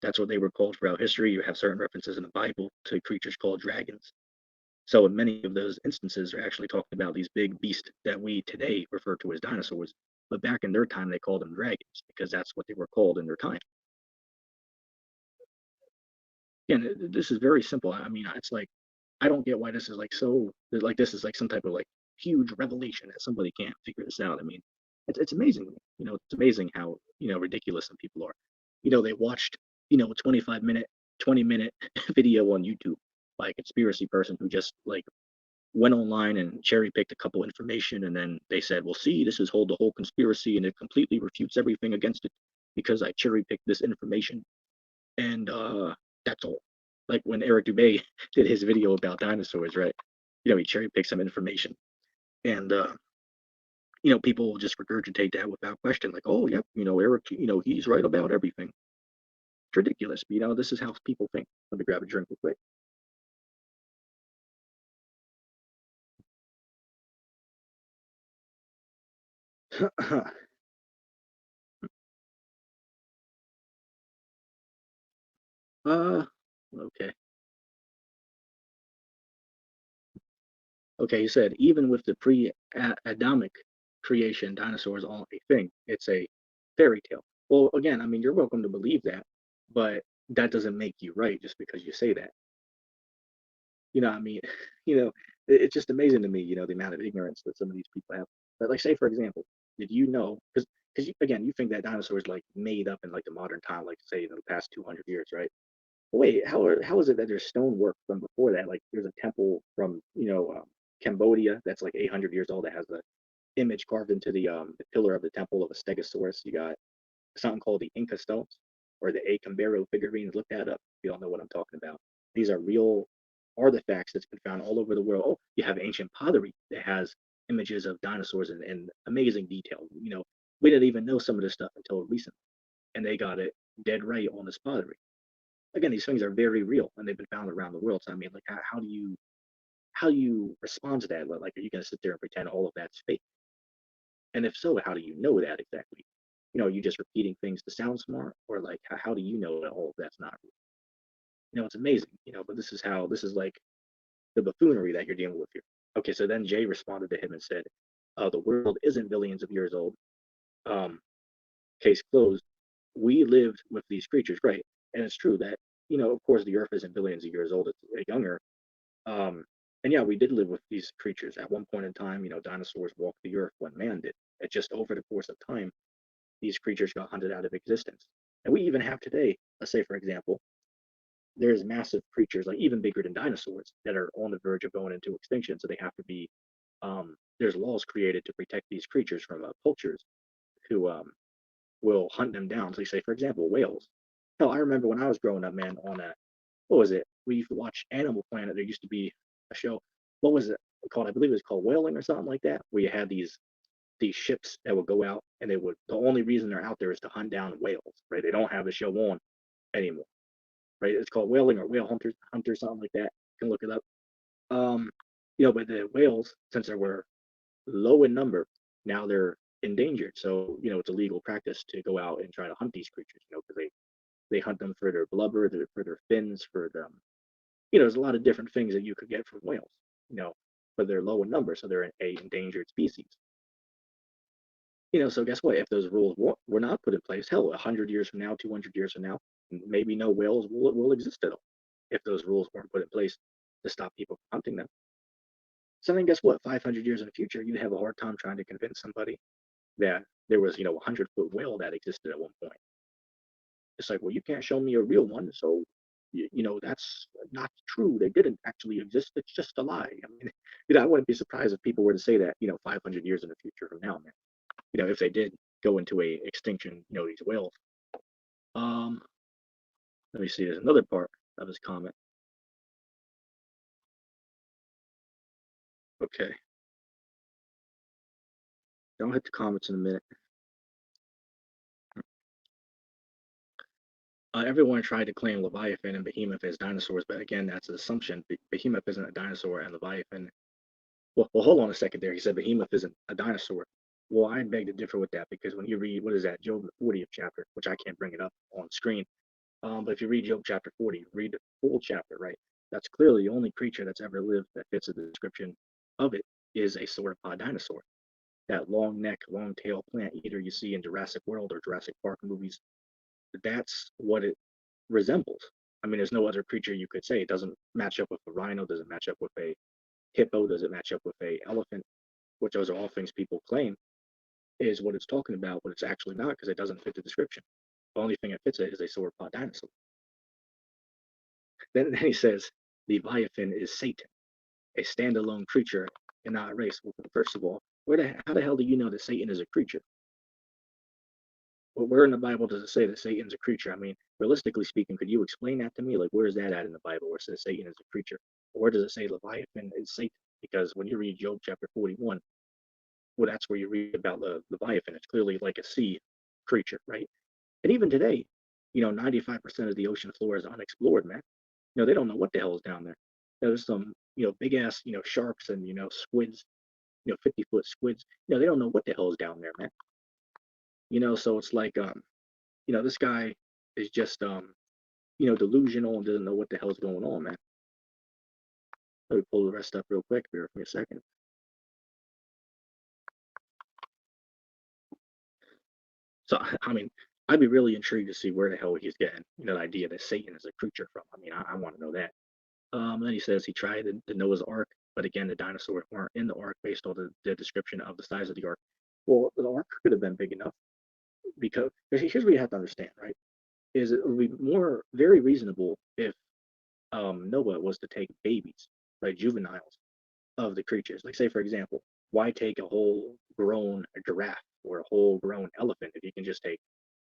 That's what they were called throughout history. You have certain references in the Bible to creatures called dragons. So in many of those instances, they're actually talking about these big beasts that we today refer to as dinosaurs. But back in their time, they called them dragons because that's what they were called in their time. And this is very simple. I mean, it's like I don't get why this is like so like this is like some type of like huge revelation that somebody can't figure this out. I mean, it's amazing. It's amazing how ridiculous some people are. They watched a 25-minute, 20-minute video on YouTube by a conspiracy person who just like went online and cherry picked a couple information and then they said, well, see, this is the whole conspiracy and it completely refutes everything against it because I cherry picked this information and that's all. Like when Eric Dubay did his video about dinosaurs, right? He cherry picked some information, and people will just regurgitate that without question, like, oh, yep, Eric, he's right about everything. It's ridiculous, but this is how people think. Let me grab a drink real quick. uh, okay, okay. He said even with the pre-Adamic creation, dinosaurs aren't a thing. It's a fairy tale. Well, again, I mean, you're welcome to believe that, but that doesn't make you right just because you say that. I mean, you know, it's just amazing to me, the amount of ignorance that some of these people have. But like, say for example, did you know? Because again, you think that dinosaurs like made up in like the modern time, like say in the past 200 years, right? But wait, how is it that there's stonework from before that? Like there's a temple from Cambodia that's like 800 years old that has the image carved into the pillar of the temple of a stegosaurus. You got something called the Inca stones or the A Cambero figurines. Look that up if you don't know what I'm talking about. These are real artifacts that's been found all over the world. Oh, you have ancient pottery that has images of dinosaurs in amazing detail. We didn't even know some of this stuff until recently, and they got it dead right on the spottery. Again, these things are very real, and they've been found around the world. So I mean, like, how do you respond to that? Like, are you going to sit there and pretend all of that's fake? And if so, how do you know that exactly? Are you just repeating things to sound smart, or like, how do you know that all of that's not real? It's amazing. But this is like the buffoonery that you're dealing with here. Okay, so then Jay responded to him and said, "The world isn't billions of years old. Um, Case closed. We lived with these creatures, right? And it's true that of course, the Earth isn't billions of years old; it's younger. Um, and yeah, we did live with these creatures at one point in time. Dinosaurs walked the Earth when man did. It just over the course of time, these creatures got hunted out of existence. And we even have today, let's say, for example, there's massive creatures, like even bigger than dinosaurs, that are on the verge of going into extinction. So they have to be, there's laws created to protect these creatures from cultures who will hunt them down. So you say, for example, whales. Hell, I remember when I was growing up, man, on what was it? We used to watch Animal Planet. There used to be a show. What was it called? I believe it was called Whaling or something like that, where you had these ships that would go out, and the only reason they're out there is to hunt down whales, right? They don't have the show on anymore, right? It's called Whaling or Whale Hunter, something like that. You can look it up. Um, but the whales, since they were low in number, now they're endangered. So it's a legal practice to go out and try to hunt these creatures. Because they hunt them for their blubber, for their fins, for them. There's a lot of different things that you could get from whales. But they're low in number, so they're a endangered species. So guess what? If those rules were not put in place, hell, 100 years from now, 200 years from now, maybe no whales will exist at all. If those rules weren't put in place to stop people from hunting them. So then, guess what? 500 years in the future, you'd have a hard time trying to convince somebody that there was, a 100-foot whale that existed at one point. It's like, well, you can't show me a real one, so that's not true. They didn't actually exist. It's just a lie. I mean, I wouldn't be surprised if people were to say that, 500 years in the future from now, man. If they did go into a extinction, these whales. Um, Let me see. There's another part of his comment. Okay, I'll hit the comments in a minute. Everyone tried to claim Leviathan and Behemoth as dinosaurs, but again, that's an assumption. Behemoth isn't a dinosaur, and Leviathan. Well, hold on a second there. He said Behemoth isn't a dinosaur. Well, I beg to differ with that because when you read, what is that, Job the 40th chapter, which I can't bring it up on screen, but if you read Job chapter 40, read the full chapter, right? That's clearly the only creature that's ever lived that fits the description of it is a sauropod dinosaur. That long neck, long tail plant eater you see in Jurassic World or Jurassic Park movies, that's what it resembles. I mean, there's no other creature you could say. It doesn't match up with a rhino, doesn't match up with a hippo, doesn't match up with a elephant, which those are all things people claim is what it's talking about, but it's actually not because it doesn't fit the description. The only thing that fits it is a sauropod dinosaur. Then he says, Leviathan is Satan, a standalone creature and not a race. Well, first of all, how the hell do you know that Satan is a creature? Well, where in the Bible does it say that Satan's a creature? I mean, realistically speaking, could you explain that to me? Like, where is that at in the Bible where it says Satan is a creature? Or where does it say Leviathan is Satan? Because when you read Job chapter 41, well, that's where you read about the Leviathan. It's clearly like a sea creature, right? And even today, 95% of the ocean floor is unexplored, man. They don't know what the hell is down there. There's some, big ass, sharks and, squids, 50-foot squids. They don't know what the hell is down there, man. So it's like, this guy is just, delusional and doesn't know what the hell's going on, man. Let me pull the rest up real quick here for a second. So, I mean, I'd be really intrigued to see where the hell he's getting, the idea that Satan is a creature from. I mean, I want to know that. Then he says he tried the Noah's Ark, but again, the dinosaurs weren't in the ark based on the description of the size of the ark. Well, the ark could have been big enough because here's what you have to understand, right? Is it would be very reasonable if Noah was to take babies, right, juveniles of the creatures. Like, say, for example, why take a whole grown giraffe or a whole grown elephant if you can just take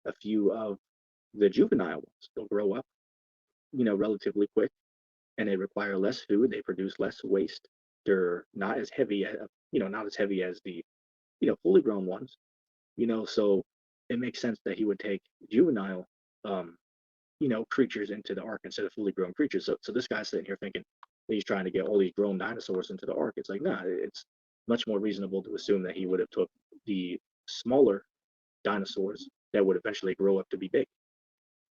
a few of the juvenile ones? They'll grow up, relatively quick, and they require less food. They produce less waste. They're not as heavy, not as heavy as the fully grown ones. So it makes sense that he would take juvenile, um, creatures into the ark instead of fully grown creatures. So this guy's sitting here thinking that he's trying to get all these grown dinosaurs into the ark. It's like, nah, it's much more reasonable to assume that he would have took the smaller dinosaurs that would eventually grow up to be big.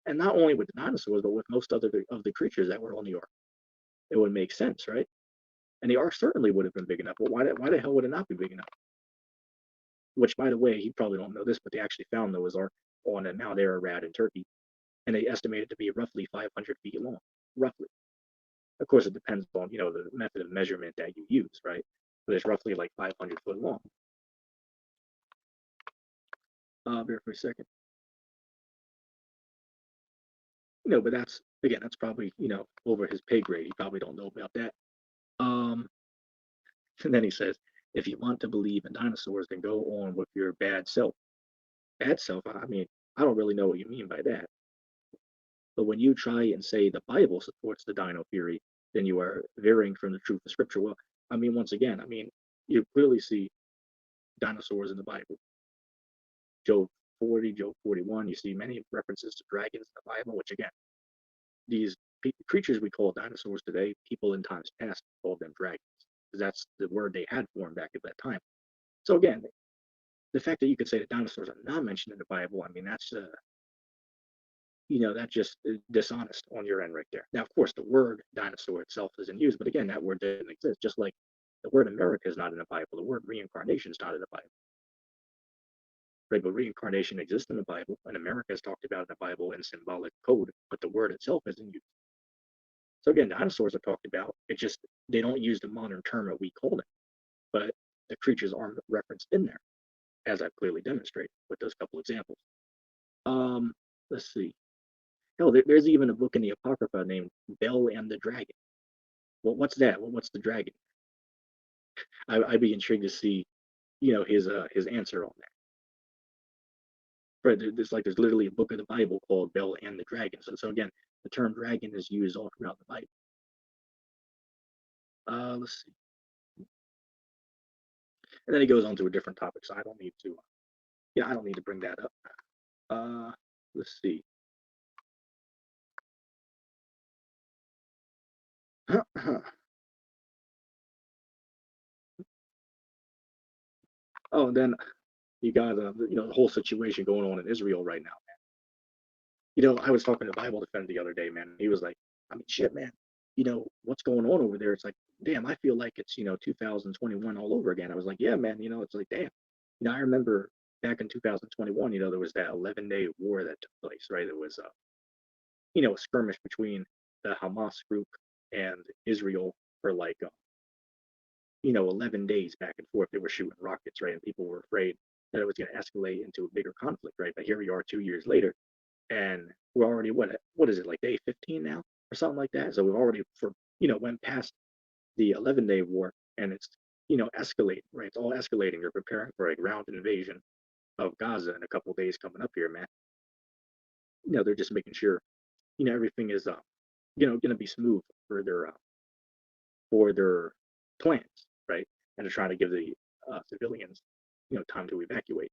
And not only with the dinosaurs, but with most other of the creatures that were on the ark. It would make sense, right? And the ark certainly would have been big enough. But why the hell would it not be big enough? Which, by the way, you probably don't know this, but they actually found Noah's Ark on an Mount Ararat in Turkey, and they estimate it to be roughly 500 feet long. Roughly. Of course, it depends on the method of measurement that you use, right? But it's roughly like 500 foot long. Bear for a second. But that's probably over his pay grade. You probably don't know about that. Um, and then he says, if you want to believe in dinosaurs, then go on with your bad self. Bad self. I mean, I don't really know what you mean by that. But when you try and say the Bible supports the dino theory, then you are varying from the truth of Scripture. Well, I mean, once again, you clearly see dinosaurs in the Bible. Job 40, Job 41, you see many references to dragons in the Bible, which again, these creatures we call dinosaurs today, people in times past called them dragons, because that's the word they had for them back at that time. So again, the fact that you could say that dinosaurs are not mentioned in the Bible, I mean, that's just dishonest on your end right there. Now, of course, the word dinosaur itself isn't used, but again, that word didn't exist. Just like the word America is not in the Bible, the word reincarnation is not in the Bible. Right, but reincarnation exists in the Bible, and America is talked about in the Bible in symbolic code, but the word itself isn't used. So again, dinosaurs are talked about. It's just they don't use the modern term that we call it, but the creatures are referenced in there, as I've clearly demonstrated with those couple examples. Um, let's see. Hell, there's even a book in the Apocrypha named Bel and the Dragon. Well, what's that? Well, what's the dragon? I'd be intrigued to see, his answer on that. Right, there's literally a book of the Bible called Bel and the Dragon. So again, the term dragon is used all throughout the Bible. Let's see. And then he goes on to a different topic, so I don't need to. Yeah, I don't need to bring that up. Let's see. Oh, and then you got the whole situation going on in Israel right now. I was talking to Bible Defender the other day, man. He was like, I mean, shit, man. What's going on over there? It's like, damn, I feel like it's 2021 all over again. I was like, yeah, man. It's like, damn. I remember back in 2021. There was that 11-day war that took place, right? It was a skirmish between the Hamas group and Israel for like 11 days back and forth. They were shooting rockets, right? And people were afraid that it was going to escalate into a bigger conflict, right? But here we are 2 years later, and we're already what is it, like day 15 now or something like that? So we've already went past the 11-day war, and it's escalating, right? It's all escalating. They're preparing for a ground invasion of Gaza in a couple of days coming up here, man. They're just making sure everything is going to be smooth for their plans, right? And to try to give the civilians time to evacuate.